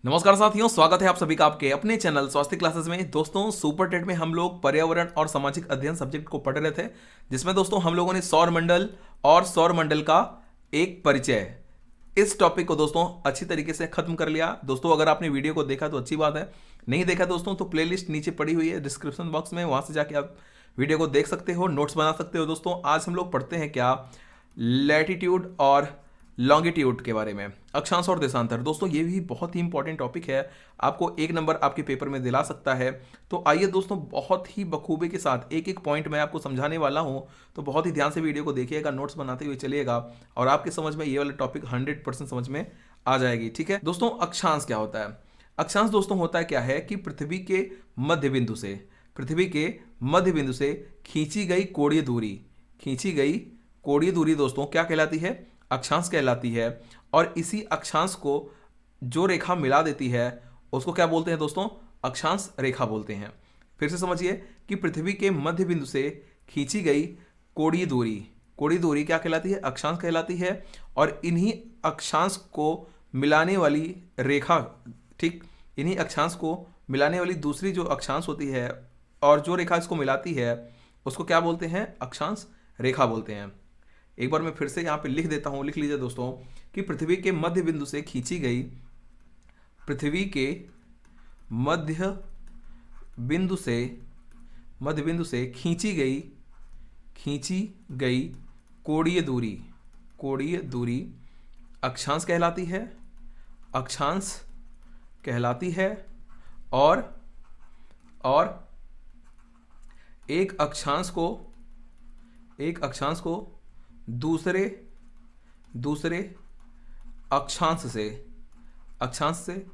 नमस्कार साथियों, स्वागत है आप सभी का आपके अपने चैनल स्वास्थ्य क्लासेस में। दोस्तों, सुपर टेट में हम लोग पर्यावरण और सामाजिक अध्ययन सब्जेक्ट को पढ़ रहे थे, जिसमें दोस्तों हम लोगों ने सौर मंडल और सौर मंडल का एक परिचय, इस टॉपिक को दोस्तों अच्छी तरीके से खत्म कर लिया। दोस्तों, अगर आपने वीडियो को देखा तो अच्छी बात है, नहीं देखा दोस्तों तो प्लेलिस्ट नीचे पड़ी हुई है डिस्क्रिप्शन बॉक्स में, वहां से जाके आप वीडियो को देख सकते हो, नोट्स बना सकते हो। दोस्तों, आज हम लोग पढ़ते हैं क्या, लैटिट्यूड और लॉन्गिट्यूड के बारे में, अक्षांश और देशांतर। दोस्तों, ये भी बहुत ही इंपॉर्टेंट टॉपिक है, आपको एक नंबर आपके पेपर में दिला सकता है। तो आइए दोस्तों, बहुत ही बखूबी के साथ एक एक पॉइंट मैं आपको समझाने वाला हूं, तो बहुत ही ध्यान से वीडियो को देखिएगा, नोट्स बनाते हुए चलिएगा और आपके समझ में ये वाला टॉपिक 100% समझ में आ जाएगी। ठीक है दोस्तों, अक्षांश क्या होता है? अक्षांश दोस्तों होता है क्या है कि पृथ्वी के मध्य बिंदु से खींची गई कोणीय दूरी दोस्तों क्या कहलाती है? अक्षांश कहलाती है। और इसी अक्षांश को जो रेखा मिला देती है उसको क्या बोलते हैं दोस्तों? अक्षांश रेखा बोलते हैं। फिर से समझिए कि पृथ्वी के मध्य बिंदु से खींची गई कोणीय दूरी क्या कहलाती है? अक्षांश कहलाती है। और इन्हीं अक्षांश को मिलाने वाली रेखा, ठीक, इन्हीं अक्षांश को मिलाने वाली दूसरी जो अक्षांश होती है और जो रेखा इसको मिलाती है उसको क्या बोलते हैं? अक्षांश रेखा बोलते हैं। एक बार मैं फिर से यहाँ पे लिख देता हूँ, लिख लीजिए दोस्तों कि पृथ्वी के मध्य बिंदु से खींची गई कोणीय दूरी अक्षांश कहलाती है। और एक अक्षांश को दूसरे अक्षांश से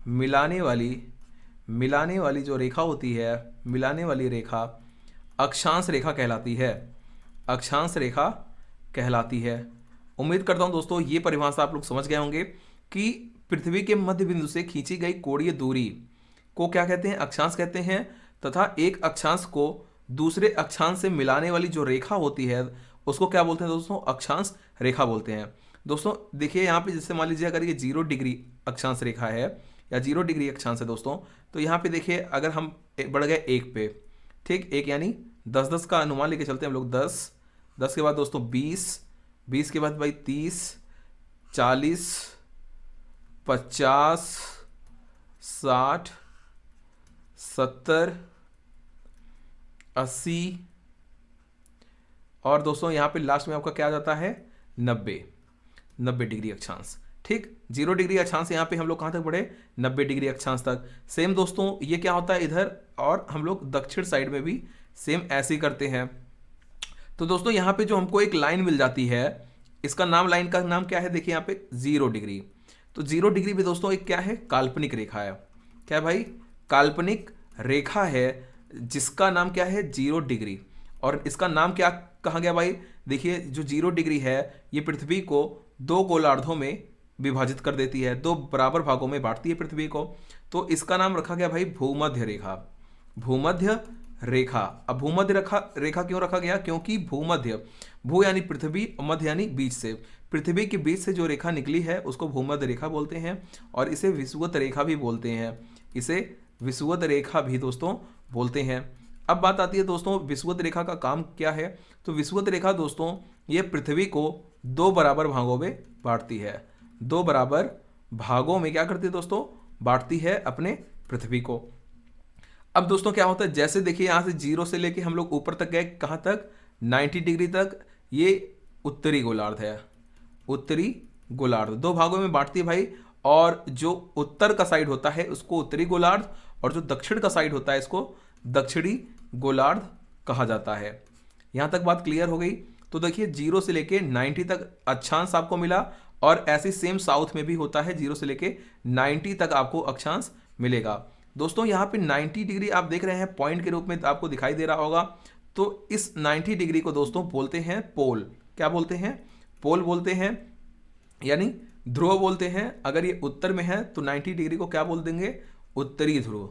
मिलाने वाली जो रेखा होती है, मिलाने वाली रेखा अक्षांश रेखा कहलाती है। उम्मीद करता हूं दोस्तों ये परिभाषा आप लोग समझ गए होंगे कि पृथ्वी के मध्य बिंदु से खींची गई कोणीय दूरी को क्या कहते हैं? अक्षांश कहते हैं। तथा एक अक्षांश को दूसरे अक्षांश से मिलाने वाली जो रेखा होती है उसको क्या बोलते हैं दोस्तों? अक्षांश रेखा बोलते हैं। दोस्तों देखिए यहाँ पे, जैसे मान लीजिए अगर ये 0 डिग्री अक्षांश रेखा है या 0 डिग्री अक्षांश है दोस्तों, तो यहाँ पे देखिए अगर हम बढ़ गए 1 पे, ठीक, 1 यानी 10 का अनुमान लेके चलते हैं हम लोग। 10 के बाद दोस्तों 20 के बाद भाई 30, 40, 50, 60, 70, 80 और दोस्तों यहाँ पे लास्ट में आपका क्या आ जाता है? 90 डिग्री अक्षांश। ठीक, 0 डिग्री अक्षांश यहाँ पे हम लोग कहाँ तक बढ़े? 90 डिग्री अक्षांश तक। सेम दोस्तों ये क्या होता है इधर, और हम लोग दक्षिण साइड में भी सेम ऐसे ही करते हैं। तो दोस्तों यहाँ पे जो हमको एक लाइन मिल जाती है, लाइन का नाम क्या है? देखिए यहाँ पे 0 डिग्री। तो 0 डिग्री भी दोस्तों एक क्या है? काल्पनिक रेखा है। क्या है भाई? काल्पनिक रेखा है, जिसका नाम क्या है? 0 डिग्री। और इसका नाम क्या कहा गया भाई? देखिए जो 0 डिग्री है ये पृथ्वी को 2 गोलार्धों में विभाजित कर देती है, 2 बराबर भागों में बांटती है पृथ्वी को। तो इसका नाम रखा गया भाई भूमध्य रेखा। अब भूमध्य रेखा क्यों रखा गया? क्योंकि भू यानी पृथ्वी, मध्य यानी बीच से, पृथ्वी के बीच से जो रेखा निकली है उसको भूमध्य रेखा बोलते हैं। और इसे विषुवत रेखा भी दोस्तों बोलते हैं। अब बात आती है दोस्तों विषुवत रेखा का काम क्या है। तो विषुवत रेखा दोस्तों ये पृथ्वी को 2 बराबर भागों में बांटती है। 2 बराबर भागों में क्या करती है दोस्तों? बांटती है अपने पृथ्वी को। अब दोस्तों क्या होता है, जैसे देखिए यहाँ से 0 से लेके हम लोग ऊपर तक गए, कहाँ तक? 90 डिग्री तक। ये उत्तरी गोलार्ध है, उत्तरी गोलार्ध 2 भागों में बांटती है भाई। और जो उत्तर का साइड होता है उसको उत्तरी गोलार्ध, और जो दक्षिण का साइड होता है इसको दक्षिणी गोलार्ध कहा जाता है। यहां तक बात क्लियर हो गई। तो देखिए 0 से लेके 90 तक अक्षांश आपको मिला, और ऐसे सेम साउथ में भी होता है, 0 से लेके 90 तक आपको अक्षांश मिलेगा। दोस्तों यहाँ पे 90 डिग्री आप देख रहे हैं पॉइंट के रूप में आपको दिखाई दे रहा होगा। तो इस 90 डिग्री को दोस्तों बोलते हैं पोल। क्या बोलते हैं? पोल बोलते हैं, यानी ध्रुव बोलते हैं। अगर ये उत्तर में है तो 90 डिग्री को क्या बोल देंगे? उत्तरी ध्रुव।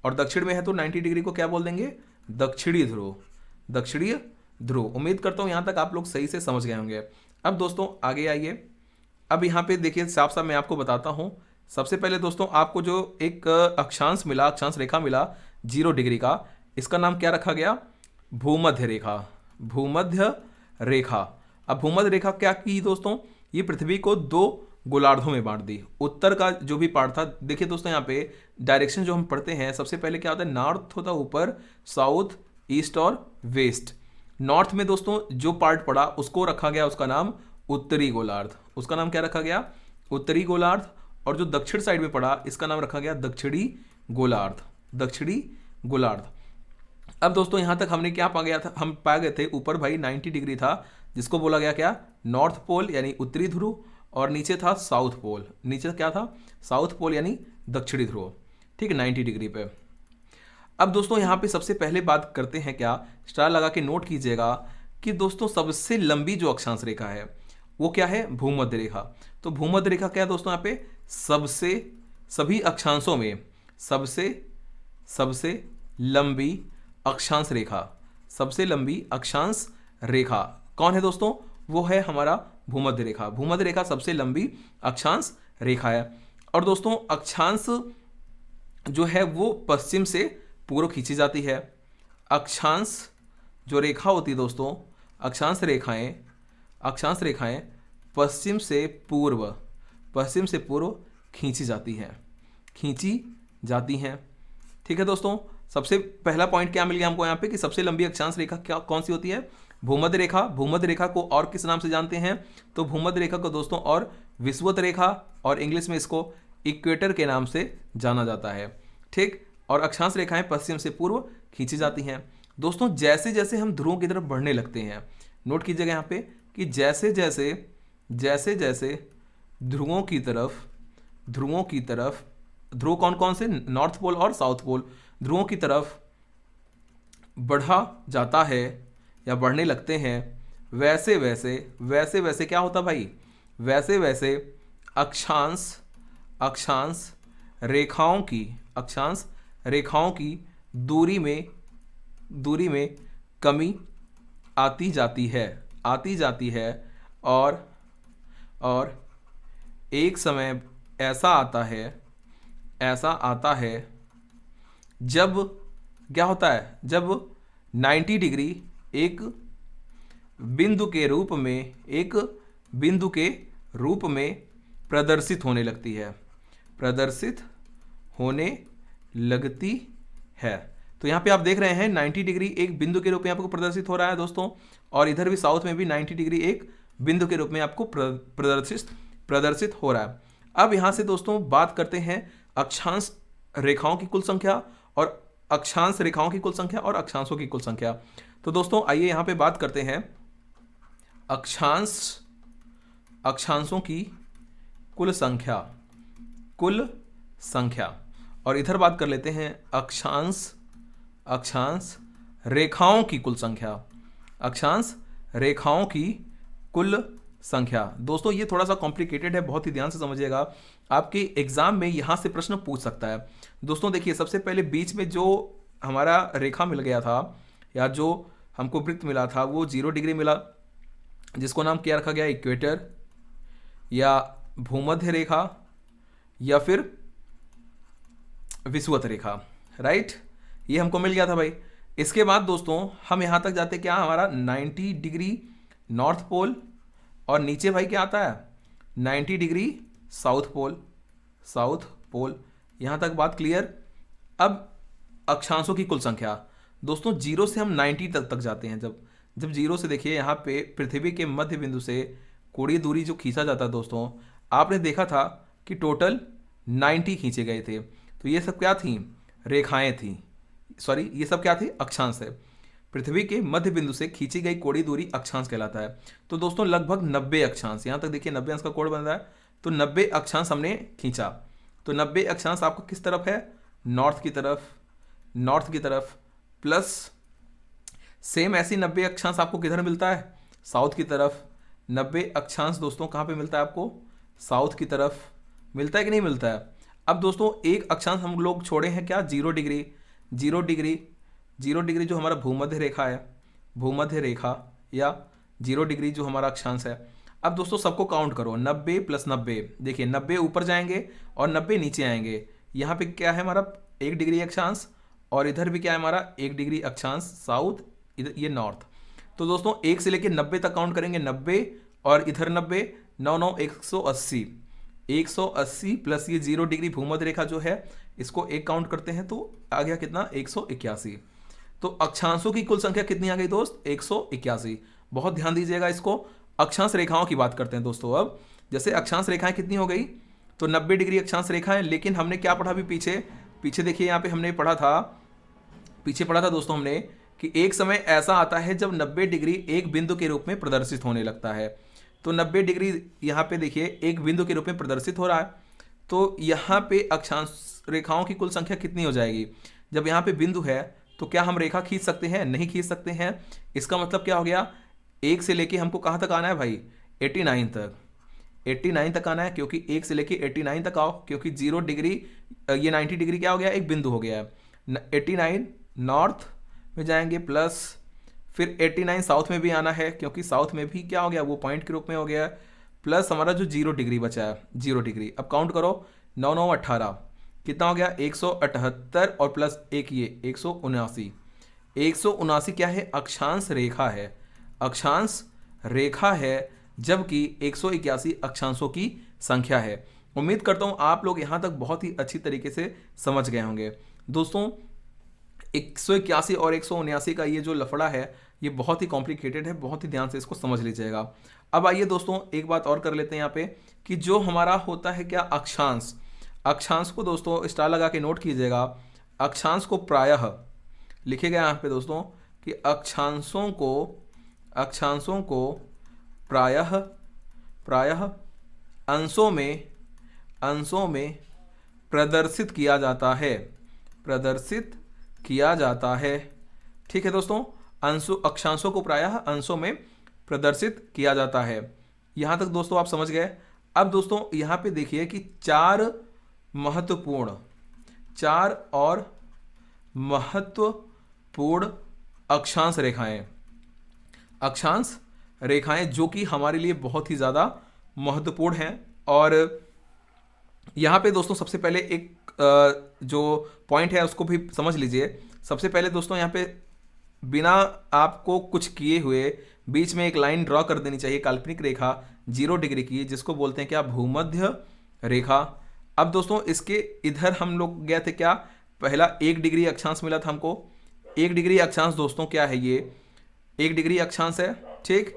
और दक्षिण में है तो 90 डिग्री को क्या बोल देंगे? दक्षिणी ध्रुव। उम्मीद करता हूं यहां तक आप लोग सही से समझ गए होंगे। अब दोस्तों आगे आइए। अब यहाँ पे देखिए साफ साफ मैं आपको बताता हूँ सबसे पहले दोस्तों आपको जो एक अक्षांश मिला, अक्षांश रेखा मिला 0 डिग्री का, इसका नाम क्या रखा गया? भूमध्य रेखा। भूमध्य रेखा। अब भूमध्य रेखा क्या की दोस्तों? ये पृथ्वी को 2 गोलार्धों में बांट दी। उत्तर का जो भी पार्ट था, देखिए दोस्तों यहाँ पे डायरेक्शन जो हम पढ़ते हैं, सबसे पहले क्या होता है? नॉर्थ होता है ऊपर, साउथ, ईस्ट और वेस्ट। नॉर्थ में दोस्तों जो पार्ट पड़ा उसको रखा गया, उसका नाम उत्तरी गोलार्ध। उसका नाम क्या रखा गया? उत्तरी गोलार्ध। और जो दक्षिण साइड में पड़ा इसका नाम रखा गया दक्षिणी गोलार्ध। दक्षिणी गोलार्ध। अब दोस्तों यहां तक हमने क्या पा गया था? हम पा गए थे ऊपर भाई 90 डिग्री था, जिसको बोला गया क्या? नॉर्थ पोल यानी उत्तरी ध्रुव, और नीचे था साउथ पोल। नीचे क्या था? साउथ पोल यानी दक्षिणी ध्रुव। ठीक है, 90 डिग्री पे। अब दोस्तों यहां पे सबसे पहले बात करते हैं, क्या स्टार लगा के नोट कीजिएगा कि दोस्तों सबसे लंबी जो अक्षांश रेखा है वो क्या है? भूमध्य रेखा। तो भूमध्य रेखा क्या है दोस्तों? यहाँ पे सबसे, सभी अक्षांशों में सबसे लंबी अक्षांश रेखा। सबसे लंबी अक्षांश रेखा कौन है दोस्तों? वो है हमारा भूमध्य रेखा। भूमध्य रेखा सबसे लंबी अक्षांश रेखा है। और दोस्तों अक्षांश जो है वो पश्चिम से पूर्व खींची जाती है। अक्षांश जो रेखा होती है दोस्तों, अक्षांश रेखाएं पश्चिम से पूर्व खींची जाती हैं। ठीक है दोस्तों, सबसे पहला पॉइंट क्या मिल गया हमको यहाँ पे कि सबसे लंबी अक्षांश रेखा क्या कौन सी होती है? भूमध्य रेखा। भूमध्य रेखा को और किस नाम से जानते हैं? तो भूमध्य रेखा को दोस्तों और विषुवत रेखा, और इंग्लिश में इसको इक्वेटर के नाम से जाना जाता है। ठीक, और अक्षांश रेखाएं पश्चिम से पूर्व खींची जाती हैं। दोस्तों जैसे जैसे हम ध्रुवों की तरफ बढ़ने लगते हैं, नोट कीजिएगा यहाँ पे कि जैसे जैसे ध्रुवों की तरफ, ध्रुव कौन कौन से? नॉर्थ पोल और साउथ पोल। ध्रुवों की तरफ बढ़ा जाता है या बढ़ने लगते हैं, वैसे वैसे क्या होता भाई? वैसे वैसे अक्षांश रेखाओं की दूरी में कमी आती जाती है। और एक समय ऐसा आता है जब क्या होता है? जब 90 डिग्री एक बिंदु के रूप में प्रदर्शित होने लगती है। तो यहाँ पे आप देख रहे हैं 90 डिग्री एक बिंदु के रूप में आपको प्रदर्शित हो रहा है दोस्तों, और इधर भी साउथ में भी 90 डिग्री एक बिंदु के रूप में आपको प्रदर्शित हो रहा है। अब यहाँ से दोस्तों बात करते हैं अक्षांश रेखाओं की कुल संख्या और अक्षांशों की कुल संख्या। तो दोस्तों आइए यहाँ पे बात करते हैं अक्षांशों की कुल संख्या, और इधर बात कर लेते हैं अक्षांश रेखाओं की कुल संख्या। दोस्तों ये थोड़ा सा कॉम्प्लिकेटेड है, बहुत ही ध्यान से समझिएगा, आपके एग्जाम में यहां से प्रश्न पूछ सकता है। दोस्तों देखिए, सबसे पहले बीच में जो हमारा रेखा मिल गया था या जो हमको वृत्त मिला था वो 0 डिग्री मिला, जिसको नाम क्या रखा गया? इक्वेटर या भूमध्य रेखा या फिर विषुवत रेखा, राइट? ये हमको मिल गया था भाई। इसके बाद दोस्तों हम यहाँ तक जाते क्या? हमारा 90 डिग्री नॉर्थ पोल, और नीचे भाई क्या आता है? 90 डिग्री साउथ पोल। यहाँ तक बात क्लियर? अब अक्षांशों की कुल संख्या दोस्तों 0 से हम 90 तक जाते हैं। जब 0 से देखिए यहाँ पे पृथ्वी के मध्य बिंदु से कोणीय दूरी जो खींचा जाता है दोस्तों, आपने देखा था कि टोटल 90 खींचे गए थे। तो ये सब क्या थी? रेखाएं थी, सॉरी ये सब क्या थी? अक्षांश है। पृथ्वी के मध्य बिंदु से खींची गई कोणीय दूरी अक्षांश कहलाता है। तो दोस्तों लगभग 90 अक्षांश, यहाँ तक देखिए 90 अंश का कोण बन रहा है, तो 90 अक्षांश हमने खींचा। तो 90 अक्षांश आपको किस तरफ है? नॉर्थ की तरफ, प्लस सेम ऐसी 90 अक्षांश आपको किधर मिलता है? साउथ की तरफ। 90 अक्षांश दोस्तों कहाँ पे मिलता है आपको? साउथ की तरफ। मिलता है कि नहीं मिलता है? अब दोस्तों एक अक्षांश हम लोग छोड़े हैं क्या? 0 डिग्री। 0 डिग्री जो हमारा भूमध्य रेखा है, या 0 डिग्री जो हमारा अक्षांश है। अब दोस्तों सबको काउंट करो, 90 + 90, देखिए 90 ऊपर जाएंगे और 90 नीचे आएंगे। यहाँ पे क्या है हमारा 1 डिग्री अक्षांश, और इधर भी क्या है हमारा 1 डिग्री अक्षांश साउथ, इधर ये नॉर्थ। तो दोस्तों 1 से लेके 90 तक काउंट करेंगे, 90 और इधर 90, 9 9 180, 180 प्लस ये 0 डिग्री भूमध्य रेखा जो है इसको एक काउंट करते हैं तो आ गया कितना 181। तो अक्षांशों की कुल संख्या कितनी आ गई दोस्त 181। बहुत ध्यान दीजिएगा इसको। अक्षांश रेखाओं की बात करते हैं दोस्तों। अब जैसे अक्षांश रेखाएं कितनी हो गई, तो 90 डिग्री अक्षांश रेखाएं, लेकिन हमने क्या पढ़ा अभी पीछे देखिए यहाँ पे हमने पढ़ा था, पीछे पढ़ा था दोस्तों हमने कि एक समय ऐसा आता है जब 90 डिग्री एक बिंदु के रूप में प्रदर्शित होने लगता है। तो 90 डिग्री यहाँ पे देखिए एक बिंदु के रूप में प्रदर्शित हो रहा है। तो यहाँ पे अक्षांश रेखाओं की कुल संख्या कितनी हो जाएगी, जब यहाँ पे बिंदु है तो क्या हम रेखा खींच सकते हैं, नहीं खींच सकते हैं। इसका मतलब क्या हो गया, 1 से लेके हमको कहाँ तक आना है भाई 89 तक, 89 तक आना है, क्योंकि 1 से लेके 89 तक आओ, क्योंकि 0 डिग्री ये 90 डिग्री क्या हो गया एक बिंदु हो गया है। 89 नॉर्थ में जाएंगे प्लस फिर 89 साउथ में भी आना है, क्योंकि साउथ में भी क्या हो गया वो पॉइंट के रूप में हो गया, प्लस हमारा जो 0 डिग्री बचा है 0 डिग्री। अब काउंट करो 9 9 18 कितना हो गया 178 और प्लस एक ये 179। 179 क्या है अक्षांश रेखा है, अक्षांश रेखा है, जबकि 181 अक्षांशों की संख्या है। उम्मीद करता हूं आप लोग यहां तक बहुत ही अच्छी तरीके से समझ गए होंगे। दोस्तों 181 और 179 का ये जो लफड़ा है ये बहुत ही कॉम्प्लिकेटेड है, बहुत ही ध्यान से इसको समझ लीजिएगा। अब आइए दोस्तों एक बात और कर लेते हैं यहाँ पे कि जो हमारा होता है क्या अक्षांश, अक्षांश को दोस्तों स्टार लगा के नोट कीजिएगा। अक्षांश को प्रायः लिखेगा यहाँ पे दोस्तों कि अक्षांशों को प्रायः अंशों में प्रदर्शित किया जाता है, ठीक है दोस्तों। अक्षांशों को प्रायः अंशों में प्रदर्शित किया जाता है। यहाँ तक दोस्तों आप समझ गए। अब दोस्तों यहाँ पे देखिए कि चार और महत्वपूर्ण अक्षांश रेखाएं जो कि हमारे लिए बहुत ही ज़्यादा महत्वपूर्ण हैं। और यहाँ पे दोस्तों सबसे पहले एक जो पॉइंट है उसको भी समझ लीजिए। सबसे पहले दोस्तों यहाँ पे बिना आपको कुछ किए हुए बीच में एक लाइन ड्रॉ कर देनी चाहिए, काल्पनिक रेखा 0 डिग्री की, जिसको बोलते हैं क्या भूमध्य रेखा। अब दोस्तों इसके इधर हम लोग गए थे क्या, पहला 1 डिग्री अक्षांश मिला था हमको। 1 डिग्री अक्षांश दोस्तों क्या है, ये 1 डिग्री अक्षांश है, ठीक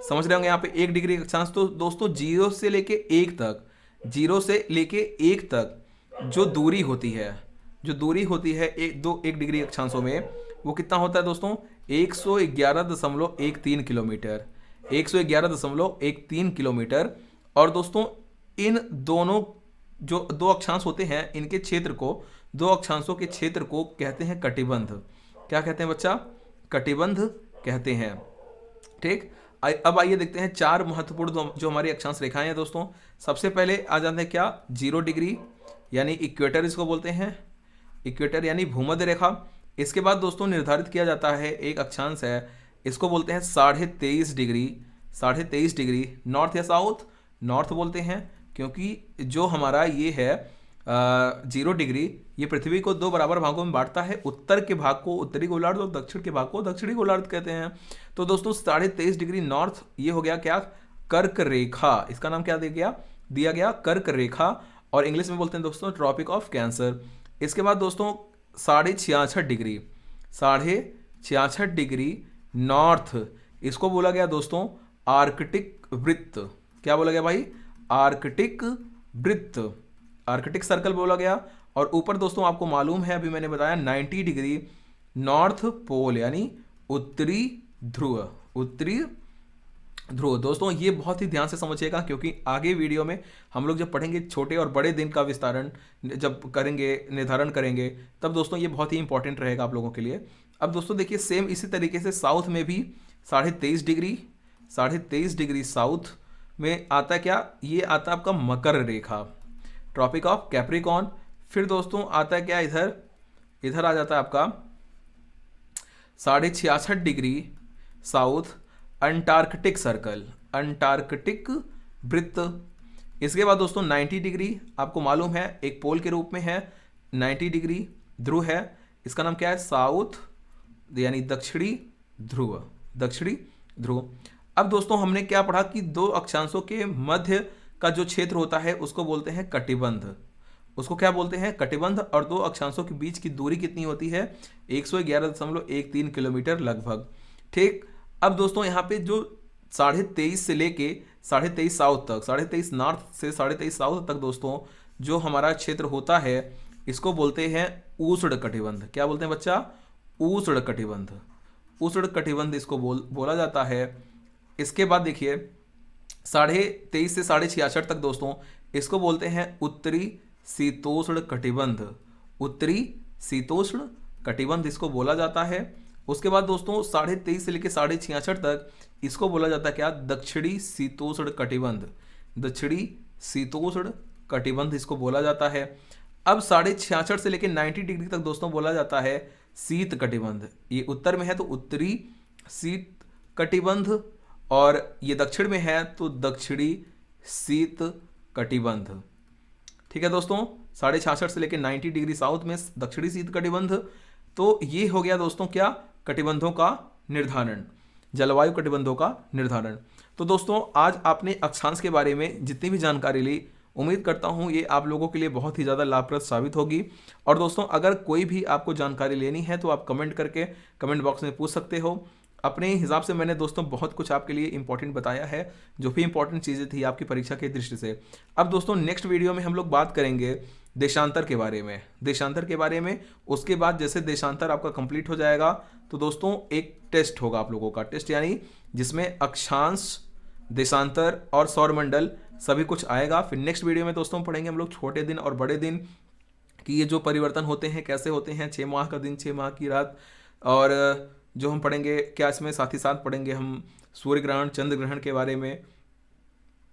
समझ रहे होंगे यहाँ पे 1 डिग्री अक्षांश। तो दोस्तों 0 से लेके 1 तक जो दूरी होती है 1 डिग्री अक्षांशों में, वो कितना होता है दोस्तों 111.13 किलोमीटर, 111.13 किलोमीटर। और दोस्तों इन दोनों जो दो अक्षांश होते हैं इनके क्षेत्र को, दो अक्षांशों के क्षेत्र को कहते हैं कटिबंध। क्या कहते हैं बच्चा, कटिबंध कहते हैं, ठीक। अब आइए देखते हैं 4 महत्वपूर्ण जो हमारी अक्षांश रेखाएं हैं दोस्तों। सबसे पहले आ जाते हैं क्या 0 डिग्री यानी इक्वेटर, इसको बोलते हैं इक्वेटर यानी भूमध्य रेखा। इसके बाद दोस्तों निर्धारित किया जाता है एक अक्षांश है, इसको बोलते हैं 23.5 डिग्री नॉर्थ या साउथ, नॉर्थ बोलते हैं, क्योंकि जो हमारा ये है 0 डिग्री ये पृथ्वी को 2 बराबर भागों में बांटता है, उत्तर के भाग को उत्तरी गोलार्ध और दक्षिण के भाग को दक्षिणी गोलार्ध कहते हैं। तो दोस्तों 23.5 डिग्री नॉर्थ ये हो गया क्या कर्क रेखा, इसका नाम क्या दिया गया कर्क रेखा, और इंग्लिश में बोलते हैं दोस्तों ट्रॉपिक ऑफ कैंसर। इसके बाद दोस्तों 66.5 डिग्री नॉर्थ, इसको बोला गया दोस्तों आर्कटिक वृत्त। क्या बोला गया भाई, आर्कटिक वृत्त, आर्कटिक सर्कल बोला गया। और ऊपर दोस्तों आपको मालूम है अभी मैंने बताया 90 डिग्री नॉर्थ पोल यानी उत्तरी ध्रुव। दोस्तों ये बहुत ही ध्यान से समझिएगा, क्योंकि आगे वीडियो में हम लोग जब पढ़ेंगे छोटे और बड़े दिन का विस्तारण जब करेंगे, निर्धारण करेंगे, तब दोस्तों ये बहुत ही इंपॉर्टेंट रहेगा आप लोगों के लिए। अब दोस्तों देखिए सेम इसी तरीके से साउथ में भी 23.5 डिग्री साउथ में आता है क्या, ये आता है आपका मकर रेखा, ट्रॉपिक ऑफ कैप्रिकॉन। फिर दोस्तों आता है क्या इधर आ जाता है आपका 66.5 degree south Antarctic circle. Antarctic वृत्त। इसके बाद दोस्तों 90 डिग्री आपको मालूम है एक पोल के रूप में है, 90 डिग्री ध्रुव है, इसका नाम क्या है, साउथ यानी दक्षिणी ध्रुव, दक्षिणी ध्रुव। अब दोस्तों हमने क्या पढ़ा कि दो अक्षांशों के मध्य का जो क्षेत्र होता है उसको बोलते हैं कटिबंध, उसको क्या बोलते हैं, कटिबंध। और दो अक्षांशों के बीच की दूरी कितनी होती है, 111.13 किलोमीटर लगभग। ठीक, अब दोस्तों यहाँ पे जो 23.5 से लेके 23.5 साउथ तक, 23.5 नॉर्थ से 23.5 साउथ तक दोस्तों जो हमारा क्षेत्र होता है इसको बोलते हैं उष्ण कटिबंध। क्या बोलते हैं बच्चा, उष्ण कटिबंध, उष्ण कटिबंध इसको बोला जाता है। इसके बाद देखिए 23.5 से 66 तक दोस्तों इसको बोलते हैं उत्तरी शीतोष्ण कटिबंध, उत्तरी शीतोष्ण कटिबंध इसको बोला जाता है। उसके बाद दोस्तों 23.5 से लेकर 66 तक इसको बोला जाता है क्या, दक्षिणी शीतोष्ण कटिबंध, दक्षिणी शीतोष्ण कटिबंध इसको बोला जाता है। अब 66 से लेकर 90 डिग्री तक दोस्तों बोला जाता है शीत कटिबंध। ये उत्तर में है तो उत्तरी शीत कटिबंध, और ये दक्षिण में है तो दक्षिणी शीत कटिबंध। ठीक है दोस्तों, 66 से लेकर 90 डिग्री साउथ में दक्षिणी शीत कटिबंध। तो ये हो गया दोस्तों क्या, कटिबंधों का निर्धारण, जलवायु कटिबंधों का निर्धारण। तो दोस्तों आज आपने अक्षांश के बारे में जितनी भी जानकारी ली, उम्मीद करता हूँ ये आप लोगों के लिए बहुत ही ज़्यादा लाभप्रद साबित होगी। और दोस्तों अगर कोई भी आपको जानकारी लेनी है तो आप कमेंट करके कमेंट बॉक्स में पूछ सकते हो। अपने हिसाब से मैंने दोस्तों बहुत कुछ आपके लिए इंपॉर्टेंट बताया है, जो भी इंपॉर्टेंट चीज़ें थी आपकी परीक्षा की दृष्टि से। अब दोस्तों नेक्स्ट वीडियो में हम लोग बात करेंगे देशांतर के बारे में, देशांतर के बारे में। उसके बाद जैसे देशांतर आपका कंप्लीट हो जाएगा तो दोस्तों एक टेस्ट होगा आप लोगों का, टेस्ट यानी जिसमें अक्षांश, देशांतर और सौरमंडल सभी कुछ आएगा। फिर नेक्स्ट वीडियो में दोस्तों पढ़ेंगे हम लोग छोटे दिन और बड़े दिन कि ये जो परिवर्तन होते हैं कैसे होते हैं, 6 माह का दिन 6 माह की रात, और जो हम पढ़ेंगे क्या इसमें साथ ही साथ पढ़ेंगे हम सूर्य ग्रहण, चंद्र ग्रहण के बारे में,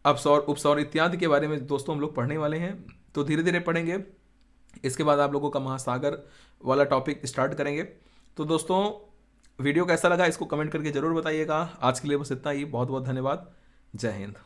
अपसौर उपसौर इत्यादि के बारे में दोस्तों हम लोग पढ़ने वाले हैं। तो धीरे धीरे पढ़ेंगे, इसके बाद आप लोगों का महासागर वाला टॉपिक स्टार्ट करेंगे। तो दोस्तों वीडियो कैसा लगा इसको कमेंट करके ज़रूर बताइएगा। आज के लिए बस इतना ही, बहुत बहुत धन्यवाद, जय हिंद।